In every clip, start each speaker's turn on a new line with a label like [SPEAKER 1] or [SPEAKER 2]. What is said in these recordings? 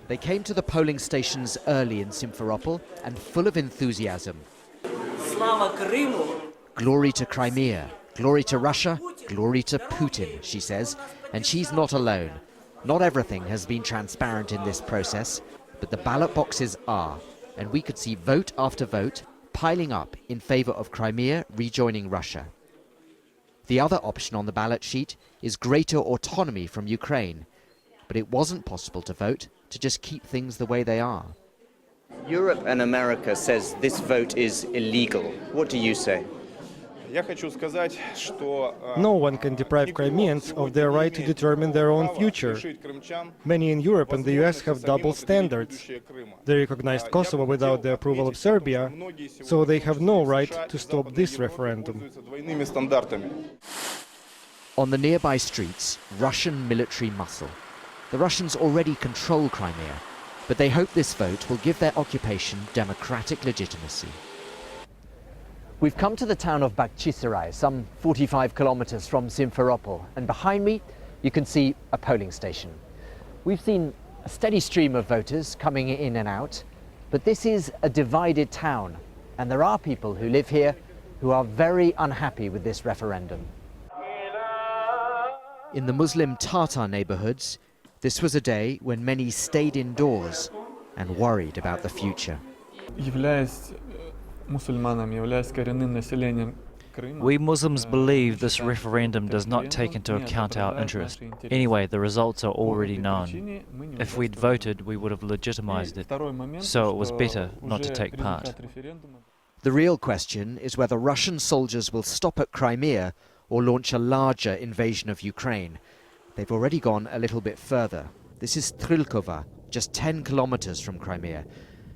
[SPEAKER 1] They came to the polling stations early in Simferopol and full of enthusiasm.
[SPEAKER 2] Slava Krymu!
[SPEAKER 1] Glory to Crimea, glory to Russia, glory to Putin, she says. And she's not alone. Not everything has been transparent in this process, but the ballot boxes are. And we could see vote after vote piling up in favor of Crimea rejoining Russia. The other option on the ballot sheet is greater autonomy from Ukraine. But it wasn't possible to vote to just keep things the way they are.
[SPEAKER 3] Europe and America says this vote is illegal. What do you say?
[SPEAKER 4] No one can deprive Crimeans of their right to determine their own future. Many in Europe and the US have double standards. They recognized Kosovo without the approval of Serbia, so they have no right to stop this referendum.
[SPEAKER 1] On the nearby streets, Russian military muscle. The Russians already control Crimea, but they hope this vote will give their occupation democratic legitimacy. We've come to the town of Bakhchisarai, some 45 kilometers from Simferopol, and behind me you can see a polling station. We've seen a steady stream of voters coming in and out, but this is a divided town, and there are people who live here who are very unhappy with this referendum. In the Muslim Tatar neighborhoods, this was a day when many stayed indoors and worried about the future.
[SPEAKER 5] We Muslims believe this referendum does not take into account our interest. Anyway, the results are already known. If we'd voted, we would have legitimized it. So it was better not to take part.
[SPEAKER 1] The real question is whether Russian soldiers will stop at Crimea or launch a larger invasion of Ukraine. They've already gone a little bit further. This is Trilkova, just 10 kilometers from Crimea.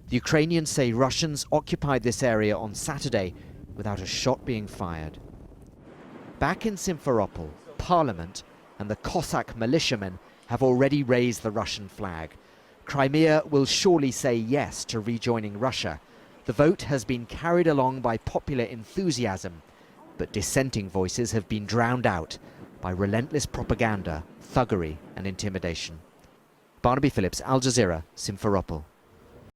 [SPEAKER 1] The Ukrainians say Russians occupied this area on Saturday without a shot being fired. Back in Simferopol, Parliament and the Cossack militiamen have already raised the Russian flag. Crimea will surely say yes to rejoining Russia. The vote has been carried along by popular enthusiasm, but dissenting voices have been drowned out by relentless propaganda, thuggery and intimidation. Barnaby, Phillips, Al Jazeera, Simferopol.